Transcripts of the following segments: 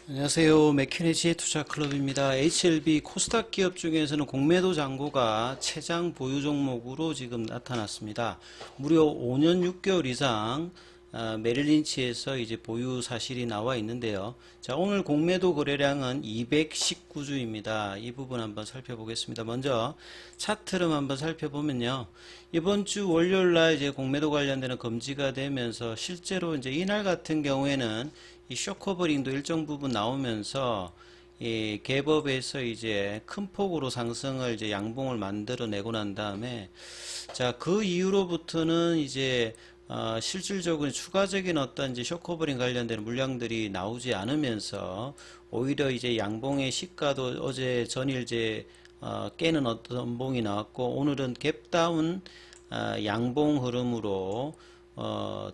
안녕하세요. 맥키네지의 투자클럽입니다. HLB 코스닥 기업 중에서는 공매도 잔고가 최장 보유 종목으로 지금 나타났습니다. 무려 5년 6개월 이상 메릴린치에서 이제 보유 사실이 나와 있는데요. 자, 오늘 공매도 거래량은 219주입니다. 이 부분 한번 살펴보겠습니다. 먼저 차트를 한번 살펴보면요. 이번 주 월요일 날 이제 공매도 관련되는 금지가 되면서 실제로 이제 이날 같은 경우에는 이 쇼커버링도 일정 부분 나오면서 이 갭업에서 이제 큰 폭으로 상승을 이제 양봉을 만들어내고 난 다음에 자, 그 이후로부터는 이제 실질적으로 추가적인 어떤 이제 쇼커버링 관련된 물량들이 나오지 않으면서 오히려 이제 양봉의 시가도 어제 전일 이제 깨는 어떤 음봉이 나왔고 오늘은 갭다운 양봉 흐름으로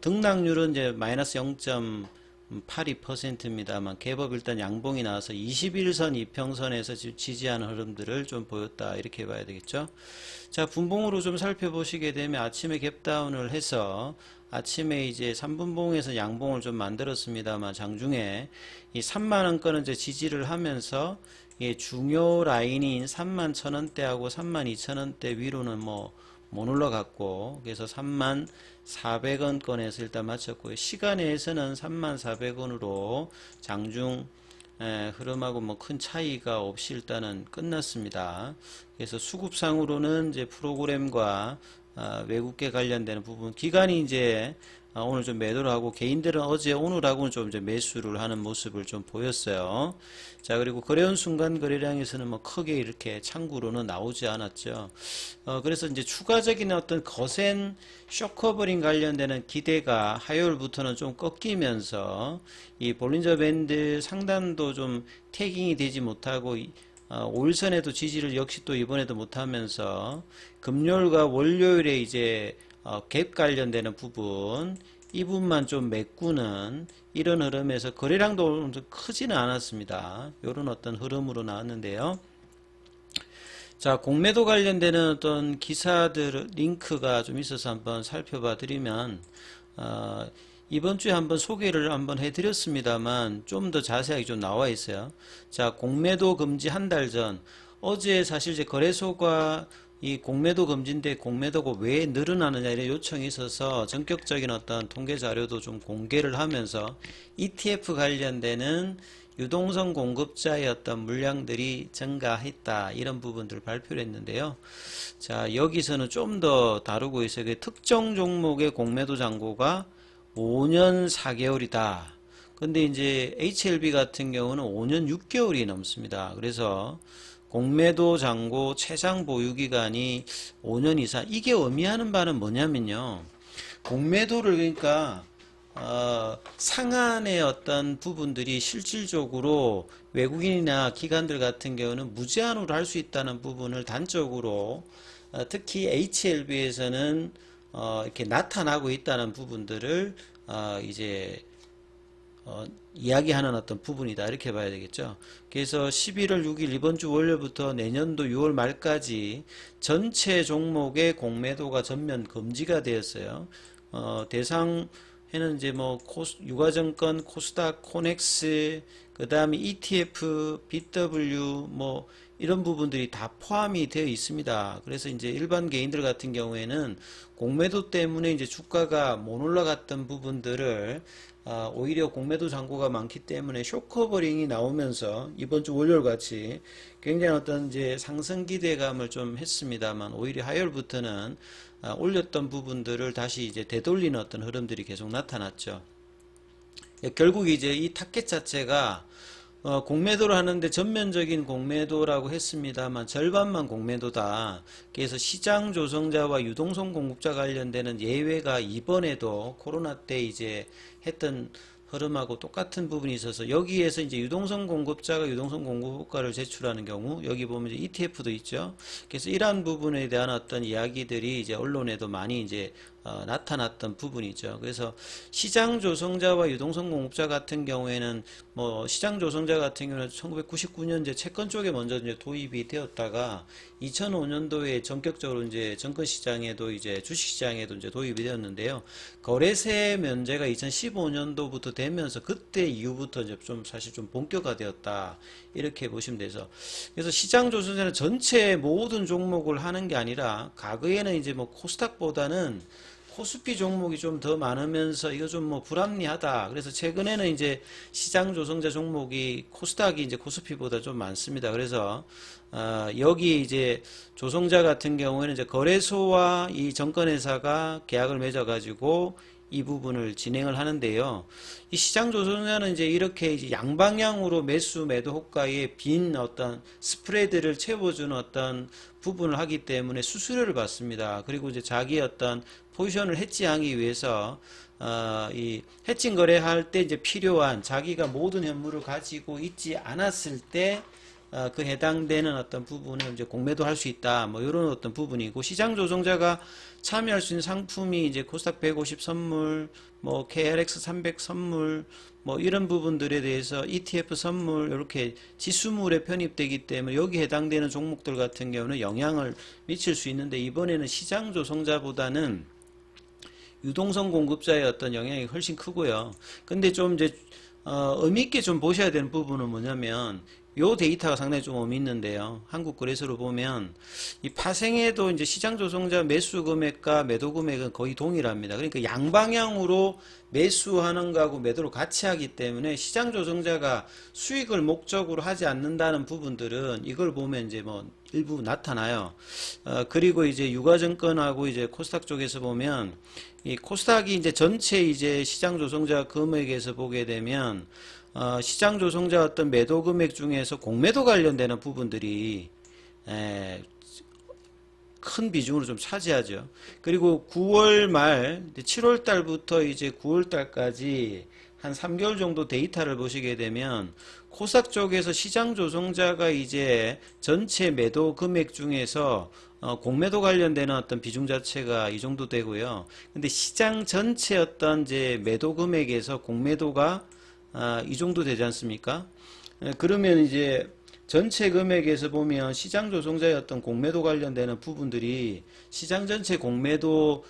등락률은 이제 마이너스 0.82%입니다만 갭업 일단 양봉이 나와서 21선 이평선에서 지지하는 흐름들을 좀 보였다 이렇게 봐야 되겠죠. 자, 분봉으로 좀 살펴보시게 되면 아침에 갭다운을 해서 아침에 이제 3분봉에서 양봉을 좀 만들었습니다만 장중에 이 3만원권은 이제 지지를 하면서 이 중요 라인인 31,000원대하고 32,000원대 위로는 못 올라갔고 그래서 34,000원권에서 일단 마쳤고요. 시간에서는 34,000원으로 장중 흐름하고 뭐 큰 차이가 없이 일단은 끝났습니다. 그래서 수급상으로는 이제 프로그램과 외국계 관련되는 부분 기관이 이제 오늘 좀 매도를 하고 개인들은 어제 오늘하고는 좀 이제 매수를 하는 모습을 좀 보였어요. 자, 그리고 거래원 순간 거래량에서는 뭐 크게 이렇게 창구로는 나오지 않았죠. 그래서 이제 추가적인 어떤 거센 쇼커버링 관련되는 기대가 화요일부터는 좀 꺾이면서 이 볼린저 밴드 상단도 좀 태깅이 되지 못하고 5일선에도 지지를 역시 또 이번에도 못하면서 금요일과 월요일에 이제 갭 관련되는 부분 이 부분만 좀 메꾸는 이런 흐름에서 거래량도 크지는 않았습니다. 이런 어떤 흐름으로 나왔는데요. 자, 공매도 관련되는 어떤 기사들 링크가 좀 있어서 한번 살펴봐 드리면 이번 주에 한번 소개를 한번 해드렸습니다만 좀 더 자세하게 좀 나와 있어요. 자, 공매도 금지 한 달 전 어제 사실 이제 거래소가 이 공매도 금지인데 공매도가 왜 늘어나느냐 이런 요청이 있어서 전격적인 어떤 통계 자료도 좀 공개를 하면서 ETF 관련되는 유동성 공급자의 어떤 물량들이 증가했다 이런 부분들을 발표를 했는데요. 자, 여기서는 좀 더 다루고 있어요. 그 특정 종목의 공매도 잔고가 5년 4개월이다. 근데 이제 HLB 같은 경우는 5년 6개월이 넘습니다. 그래서 공매도 잔고 최장 보유 기간이 5년 이상. 이게 의미하는 바는 뭐냐면요. 공매도를 그러니까 상한의 어떤 부분들이 실질적으로 외국인이나 기관들 같은 경우는 무제한으로 할 수 있다는 부분을 단적으로 특히 HLB에서는 이렇게 나타나고 있다는 부분들을 이제 이야기하는 어떤 부분이다 이렇게 봐야 되겠죠. 그래서 11월 6일 이번 주 월요일부터 내년도 6월 말까지 전체 종목의 공매도가 전면 금지가 되었어요. 대상에는 이제 뭐 유가증권, 코스닥, 코넥스, 그 다음에 ETF, BW 뭐 이런 부분들이 다 포함이 되어 있습니다. 그래서 이제 일반 개인들 같은 경우에는 공매도 때문에 이제 주가가 못 올라갔던 부분들을 오히려 공매도 잔고가 많기 때문에 쇼커버링이 나오면서 이번 주 월요일 같이 굉장히 어떤 이제 상승 기대감을 좀 했습니다만 오히려 화요일부터는 올렸던 부분들을 다시 이제 되돌리는 어떤 흐름들이 계속 나타났죠. 결국 이제 이 타켓 자체가 공매도를 하는데 전면적인 공매도라고 했습니다만 절반만 공매도다. 그래서 시장 조성자와 유동성 공급자 관련되는 예외가 이번에도 코로나 때 이제 했던 흐름하고 똑같은 부분이 있어서 여기에서 이제 유동성 공급자가 유동성 공급가를 제출하는 경우 여기 보면 이제 ETF도 있죠. 그래서 이러한 부분에 대한 어떤 이야기들이 이제 언론에도 많이 이제 나타났던 부분이죠. 그래서 시장 조성자와 유동성 공급자 같은 경우에는 뭐 시장 조성자 같은 경우는 1999년제 채권 쪽에 먼저 이제 도입이 되었다가 2005년도에 전격적으로 이제 증권 시장에도 이제 주식 시장에도 이제 도입이 되었는데요. 거래세 면제가 2015년도부터 되면서 그때 이후부터 이제 좀 사실 좀 본격화되었다 이렇게 보시면 돼서 그래서 시장 조성자는 전체 모든 종목을 하는 게 아니라 과거에는 이제 뭐 코스닥보다는 코스피 종목이 좀 더 많으면서 이거 좀 뭐 불합리하다. 그래서 최근에는 이제 시장 조성자 종목이 코스닥이 이제 코스피보다 좀 많습니다. 그래서 여기 이제 조성자 같은 경우에는 이제 거래소와 이 증권회사가 계약을 맺어가지고 이 부분을 진행을 하는데요. 이 시장 조성자는 이제 이렇게 이제 양방향으로 매수 매도 호가의 빈 어떤 스프레드를 채워주는 어떤 부분을 하기 때문에 수수료를 받습니다. 그리고 이제 자기 어떤 포지션을 해지하기 위해서 이 해칭 거래할 때 이제 필요한 자기가 모든 현물을 가지고 있지 않았을 때 그 해당되는 어떤 부분을 이제 공매도 할 수 있다. 뭐 이런 어떤 부분이고 시장 조성자가 참여할 수 있는 상품이 이제 코스닥 150 선물, 뭐 KRX 300 선물, 뭐 이런 부분들에 대해서 ETF 선물 이렇게 지수물에 편입되기 때문에 여기 해당되는 종목들 같은 경우는 영향을 미칠 수 있는데 이번에는 시장 조성자보다는 유동성 공급자의 어떤 영향이 훨씬 크고요. 근데 좀 이제 의미 있게 좀 보셔야 되는 부분은 뭐냐면 요 데이터가 상당히 좀 의미 있는데요. 한국거래소로 보면 이 파생에도 이제 시장 조성자 매수 금액과 매도 금액은 거의 동일합니다. 그러니까 양방향으로 매수하는 거하고 매도를 같이 하기 때문에 시장 조성자가 수익을 목적으로 하지 않는다는 부분들은 이걸 보면 이제 뭐 일부 나타나요. 그리고 이제 유가증권하고 이제 코스닥 쪽에서 보면 이 코스닥이 이제 전체 이제 시장 조성자 금액에서 보게 되면 시장 조성자 어떤 매도 금액 중에서 공매도 관련되는 부분들이 큰 비중으로 좀 차지하죠. 그리고 9월 말 7월 달부터 이제 9월 달까지 한 3개월 정도 데이터를 보시게 되면 코스닥 쪽에서 시장 조성자가 이제 전체 매도 금액 중에서 공매도 관련되는 어떤 비중 자체가 이 정도 되고요. 근데 시장 전체 어떤 이제 매도 금액에서 공매도가 이 정도 되지 않습니까? 그러면 이제 전체 금액에서 보면 시장 조성자의 어떤 공매도 관련되는 부분들이 시장 전체 공매도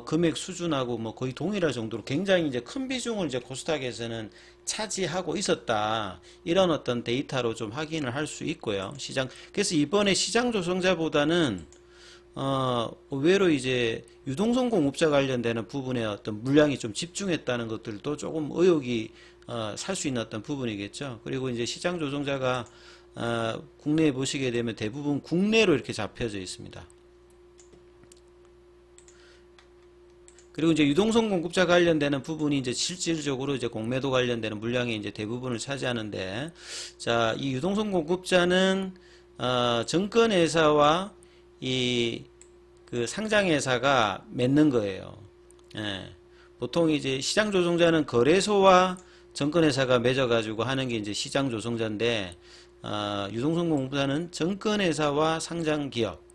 금액 수준하고 뭐 거의 동일할 정도로 굉장히 이제 큰 비중을 이제 코스닥에서는 차지하고 있었다. 이런 어떤 데이터로 좀 확인을 할 수 있고요. 그래서 이번에 시장 조성자보다는 의외로 이제 유동성 공급자 관련되는 부분에 어떤 물량이 좀 집중했다는 것들도 조금 의혹이 살 수 있는 어떤 부분이겠죠. 그리고 이제 시장 조성자가 국내에 보시게 되면 대부분 국내로 이렇게 잡혀져 있습니다. 그리고 이제 유동성 공급자 관련되는 부분이 이제 실질적으로 이제 공매도 관련되는 물량이 이제 대부분을 차지하는데, 자, 이 유동성 공급자는 증권회사와 그 상장회사가 맺는 거예요. 예. 보통 이제 시장 조성자는 거래소와 증권회사가 맺어가지고 하는 게 이제 시장 조성자인데, 유동성 공급자는 증권회사와 상장기업.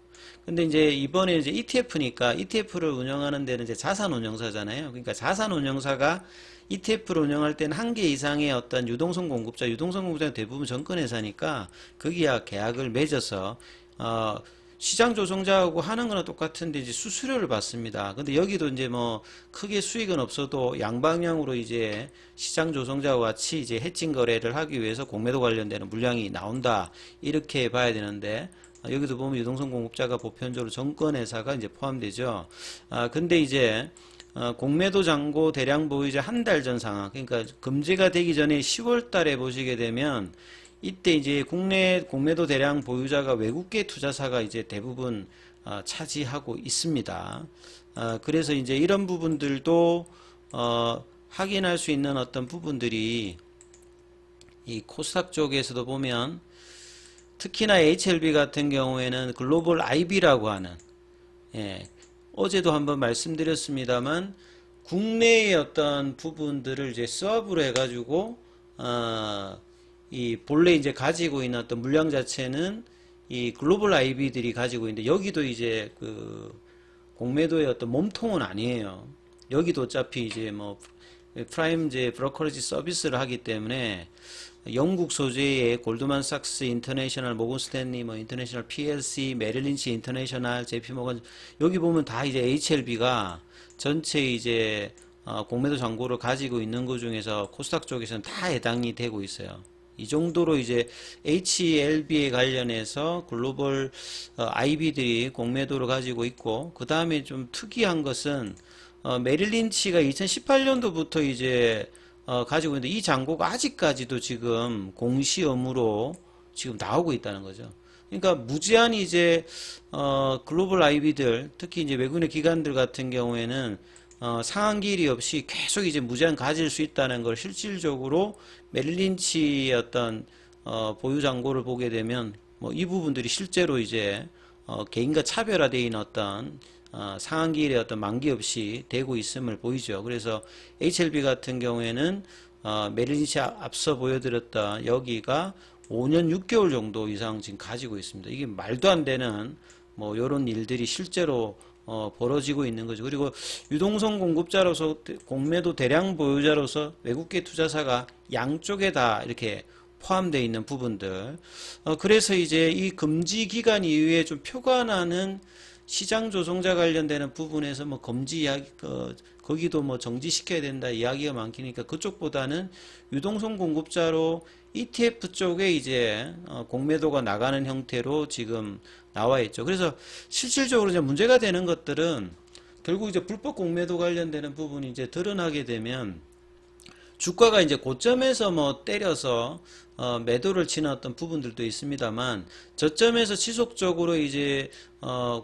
근데 이제 이번에 이제 ETF니까 ETF를 운영하는 데는 이제 자산운용사잖아요. 그러니까 자산운용사가 ETF를 운영할 때는 한 개 이상의 어떤 유동성 공급자는 대부분 증권회사니까 거기야 계약을 맺어서 시장 조성자하고 하는 거는 똑같은데 이제 수수료를 받습니다. 근데 여기도 이제 뭐 크게 수익은 없어도 양방향으로 이제 시장 조성자와 같이 이제 해칭 거래를 하기 위해서 공매도 관련되는 물량이 나온다. 이렇게 봐야 되는데 여기도 보면 유동성 공급자가 보편적으로 증권회사가 이제 포함되죠. 근데 이제 공매도 잔고 대량 보유자 한 달 전 상황, 그러니까 금지가 되기 전에 10월 달에 보시게 되면 이때 이제 국내 공매도 대량 보유자가 외국계 투자사가 이제 대부분 차지하고 있습니다. 그래서 이제 이런 부분들도 확인할 수 있는 어떤 부분들이 이 코스닥 쪽에서도 보면 특히나 HLB 같은 경우에는 글로벌 IB라고 하는, 어제도 한번 말씀드렸습니다만 국내의 어떤 부분들을 이제 스왑으로 해가지고 이 본래 이제 가지고 있는 어떤 물량 자체는 이 글로벌 IB들이 가지고 있는데 여기도 이제 그 공매도의 어떤 몸통은 아니에요. 여기도 어차피 이제 뭐 프라임 이제 브로커리지 서비스를 하기 때문에 영국 소재의 골드만삭스 인터내셔널, 모건 스탠리, 뭐 인터내셔널 PLC, 메릴린치 인터내셔널, JP 모건 여기 보면 다 이제 HLB가 전체 이제 공매도 잔고를 가지고 있는 것 중에서 코스닥 쪽에서는 다 해당이 되고 있어요. 이 정도로 이제 HLB에 관련해서 글로벌 IB들이 공매도를 가지고 있고, 그 다음에 좀 특이한 것은 메릴린치가 2018년도부터 이제 가지고 있는데 이 잔고가 아직까지도 지금 공시업무로 지금 나오고 있다는 거죠. 그러니까 무제한 이제 글로벌 IB들, 특히 이제 외국인의 기관들 같은 경우에는 상한기일이 없이 계속 이제 무제한 가질 수 있다는 걸 실질적으로 메릴린치의 어떤 보유 잔고를 보게 되면 뭐 이 부분들이 실제로 이제 개인과 차별화되어 있는 어떤 상한기일의 어떤 만기 없이 되고 있음을 보이죠. 그래서 HLB 같은 경우에는 메릴린치 앞서 보여드렸던 여기가 5년 6개월 정도 이상 지금 가지고 있습니다. 이게 말도 안 되는 뭐 이런 일들이 실제로 벌어지고 있는 거죠. 그리고 유동성 공급자로서 공매도 대량 보유자로서 외국계 투자사가 양쪽에 다 이렇게 포함되어 있는 부분들. 그래서 이제 이 금지 기간 이후에 좀 표가 나는 시장 조성자 관련되는 부분에서 뭐 금지 이야기, 거기도 뭐 정지시켜야 된다 이야기가 많으니까 그쪽보다는 유동성 공급자로 ETF 쪽에 이제 공매도가 나가는 형태로 지금 나와 있죠. 그래서 실질적으로 이제 문제가 되는 것들은 결국 이제 불법 공매도 관련되는 부분이 이제 드러나게 되면 주가가 이제 고점에서 뭐 때려서 매도를 치는 어떤 부분들도 있습니다만 저점에서 지속적으로 이제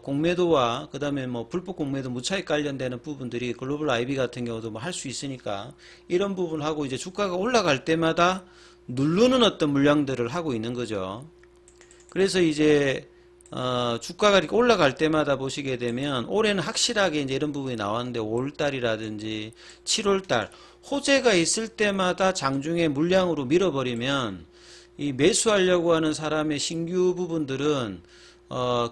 공매도와 그 다음에 뭐 불법 공매도 무차익 관련되는 부분들이 글로벌 IB 같은 경우도 뭐 할 수 있으니까 이런 부분하고 이제 주가가 올라갈 때마다 누르는 어떤 물량들을 하고 있는 거죠. 그래서 이제 주가가 이렇게 올라갈 때마다 보시게 되면 올해는 확실하게 이제 이런 부분이 나왔는데 5월달이라든지 7월달 호재가 있을 때마다 장중에 물량으로 밀어버리면 이 매수하려고 하는 사람의 신규 부분들은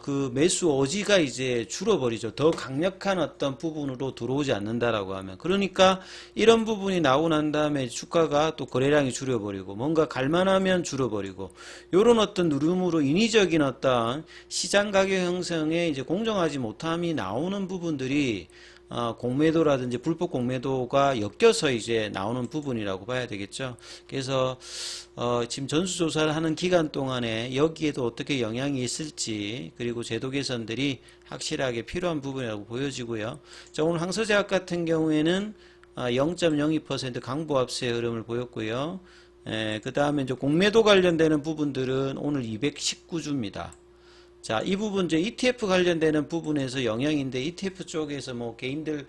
그 매수 어지가 이제 줄어버리죠. 더 강력한 어떤 부분으로 들어오지 않는다라고 하면. 그러니까 이런 부분이 나오고 난 다음에 주가가 또 거래량이 줄어버리고 뭔가 갈만하면 줄어버리고 요런 어떤 누름으로 인위적인 어떤 시장 가격 형성에 이제 공정하지 못함이 나오는 부분들이 공매도라든지 불법 공매도가 엮여서 이제 나오는 부분이라고 봐야 되겠죠. 그래서 지금 전수조사를 하는 기간 동안에 여기에도 어떻게 영향이 있을지 그리고 제도 개선들이 확실하게 필요한 부분이라고 보여지고요. 자, 오늘 항서제약 같은 경우에는 0.02% 강보합세의 흐름을 보였고요. 그 다음에 이제 공매도 관련되는 부분들은 오늘 219주입니다. 자, 이 부분 이제 ETF 관련되는 부분에서 영향인데 ETF 쪽에서 뭐 개인들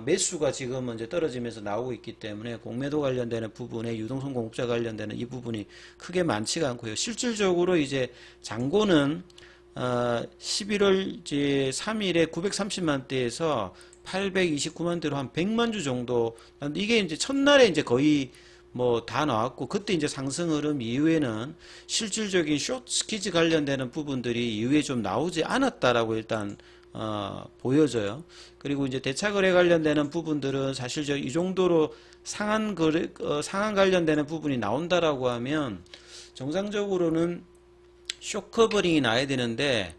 매수가 지금은 이제 떨어지면서 나오고 있기 때문에 공매도 관련되는 부분에 유동성 공급자 관련되는 이 부분이 크게 많지가 않고요. 실질적으로 이제 잔고는 11월 이제 3일에 930만 대에서 829만 대로 한 100만 주 정도. 이게 이제 첫날에 이제 거의 뭐 다 나왔고 그때 이제 상승 흐름 이후에는 실질적인 숏 스퀴즈 관련되는 부분들이 이후에 좀 나오지 않았다라고 일단 보여져요. 그리고 이제 대차 거래 관련되는 부분들은 사실 이 정도로 상한 거래 상한 관련되는 부분이 나온다라고 하면 정상적으로는 숏 커버링이 나야 되는데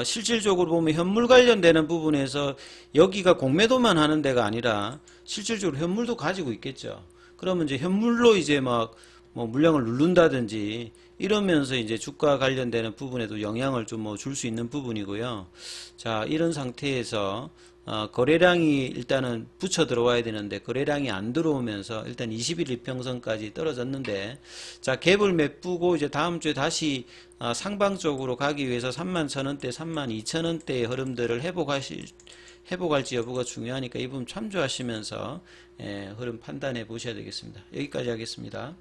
실질적으로 보면 현물 관련되는 부분에서 여기가 공매도만 하는 데가 아니라 실질적으로 현물도 가지고 있겠죠. 그러면 이제 현물로 이제 막 뭐 물량을 누른다든지 이러면서 이제 주가 관련되는 부분에도 영향을 좀 뭐 줄 수 있는 부분이고요. 자, 이런 상태에서 거래량이 일단은 붙여 들어와야 되는데 거래량이 안 들어오면서 일단 20일 이평선까지 떨어졌는데 자, 갭을 메꾸고 이제 다음 주에 다시 상방적으로 가기 위해서 31,000원대, 32,000원대의 흐름들을 회복할지 여부가 중요하니까 이 부분 참조하시면서 흐름 판단해 보셔야 되겠습니다. 여기까지 하겠습니다.